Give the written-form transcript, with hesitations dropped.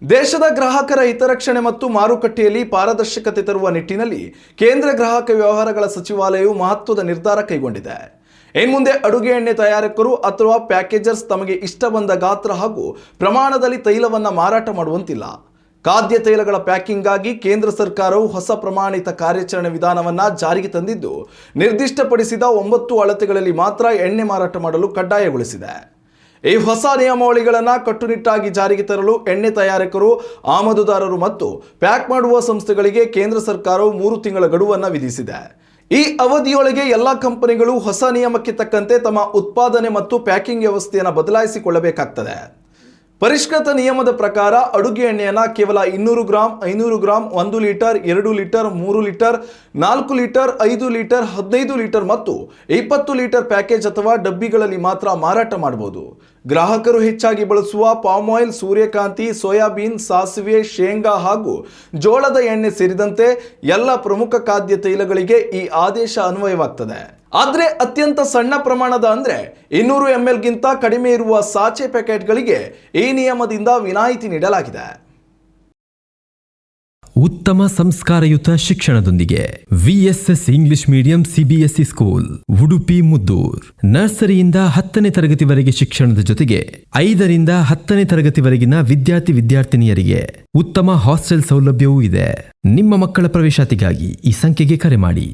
ದೇಶದ ಗ್ರಾಹಕರ ಹಿತರಕ್ಷಣೆ ಮತ್ತು ಮಾರುಕಟ್ಟೆಯಲ್ಲಿ ಪಾರದರ್ಶಕತೆ ತರುವ ನಿಟ್ಟಿನಲ್ಲಿ ಕೇಂದ್ರ ಗ್ರಾಹಕ ವ್ಯವಹಾರಗಳ ಸಚಿವಾಲಯವು ಮಹತ್ವದ ನಿರ್ಧಾರ ಕೈಗೊಂಡಿದೆ. ಇನ್ಮುಂದೆ ಅಡುಗೆ ಎಣ್ಣೆ ತಯಾರಕರು ಅಥವಾ ಪ್ಯಾಕೇಜರ್ಸ್ ತಮಗೆ ಇಷ್ಟ ಬಂದ ಗಾತ್ರ ಹಾಗೂ ಪ್ರಮಾಣದಲ್ಲಿ ತೈಲವನ್ನು ಮಾರಾಟ ಮಾಡುವಂತಿಲ್ಲ. ಖಾದ್ಯ ತೈಲಗಳ ಪ್ಯಾಕಿಂಗ್ಗಾಗಿ ಕೇಂದ್ರ ಸರ್ಕಾರವು ಹೊಸ ಪ್ರಮಾಣಿತ ಕಾರ್ಯಾಚರಣೆ ವಿಧಾನವನ್ನು ಜಾರಿಗೆ ತಂದಿದ್ದು, ನಿರ್ದಿಷ್ಟಪಡಿಸಿದ 9 ಅಳತೆಗಳಲ್ಲಿ ಮಾತ್ರ ಎಣ್ಣೆ ಮಾರಾಟ ಮಾಡಲು ಕಡ್ಡಾಯಗೊಳಿಸಿದೆ. ಈ ಹೊಸ ನಿಯಮಾವಳಿಗಳನ್ನು ಕಟ್ಟುನಿಟ್ಟಾಗಿ ಜಾರಿಗೆ ತರಲು ಎಣ್ಣೆ ತಯಾರಕರು, ಆಮದುದಾರರು ಮತ್ತು ಪ್ಯಾಕ್ ಮಾಡುವ ಸಂಸ್ಥೆಗಳಿಗೆ ಕೇಂದ್ರ ಸರ್ಕಾರವು 3 ತಿಂಗಳ ಗಡುವನ್ನು ವಿಧಿಸಿದೆ. ಈ ಅವಧಿಯೊಳಗೆ ಎಲ್ಲ ಕಂಪನಿಗಳು ಹೊಸ ನಿಯಮಕ್ಕೆ ತಕ್ಕಂತೆ ತಮ್ಮ ಉತ್ಪಾದನೆ ಮತ್ತು ಪ್ಯಾಕಿಂಗ್ ವ್ಯವಸ್ಥೆಯನ್ನು ಬದಲಾಯಿಸಿಕೊಳ್ಳಬೇಕಾಗುತ್ತದೆ. ಪರಿಷ್ಕೃತ ನಿಯಮದ ಪ್ರಕಾರ ಅಡುಗೆ ಎಣ್ಣೆಯನ್ನು ಕೇವಲ 200 gram, 500 gram, 1 litre, 2 litre, 3 litre, 4 litre, 5 litre, 15 litre ಮತ್ತು 20 ಲೀಟರ್ ಪ್ಯಾಕೇಜ್ ಅಥವಾ ಡಬ್ಬಿಗಳಲ್ಲಿ ಮಾತ್ರ ಮಾರಾಟ ಮಾಡಬಹುದು. ಗ್ರಾಹಕರು ಹೆಚ್ಚಾಗಿ ಬಳಸುವ ಪಾಮ್ ಆಯಿಲ್, ಸೂರ್ಯಕಾಂತಿ, ಸೋಯಾಬೀನ್, ಸಾಸಿವೆ, ಶೇಂಗಾ ಹಾಗೂ ಜೋಳದ ಎಣ್ಣೆ ಸೇರಿದಂತೆ ಎಲ್ಲ ಪ್ರಮುಖ ಖಾದ್ಯ ತೈಲಗಳಿಗೆ ಈ ಆದೇಶ ಅನ್ವಯವಾಗ್ತದೆ. ಆದರೆ ಅತ್ಯಂತ ಸಣ್ಣ ಪ್ರಮಾಣದ ಅಂದರೆ 200 ml ಗಿಂತ ಕಡಿಮೆ ಇರುವ ಸಾಚೆ ಪ್ಯಾಕೆಟ್ಗಳಿಗೆ ಈ ನಿಯಮದಿಂದ ವಿನಾಯಿತಿ ನೀಡಲಾಗಿದೆ. ಉತ್ತಮ ಸಂಸ್ಕಾರಯುತ ಶಿಕ್ಷಣದೊಂದಿಗೆ VSS English medium CBSE school Udupi Muddur. ನರ್ಸರಿಯಿಂದ 10ನೇ ತರಗತಿವರೆಗೆ ಶಿಕ್ಷಣದ ಜೊತೆಗೆ 5ರಿಂದ 10ನೇ ತರಗತಿವರೆಗಿನ ವಿದ್ಯಾರ್ಥಿನಿಯರಿಗೆ ಉತ್ತಮ ಹಾಸ್ಟೆಲ್ ಸೌಲಭ್ಯವೂ ಇದೆ. ನಿಮ್ಮ ಮಕ್ಕಳ ಪ್ರವೇಶಾತಿಗಾಗಿ ಈ ಸಂಖ್ಯೆಗೆ ಕರೆ ಮಾಡಿ.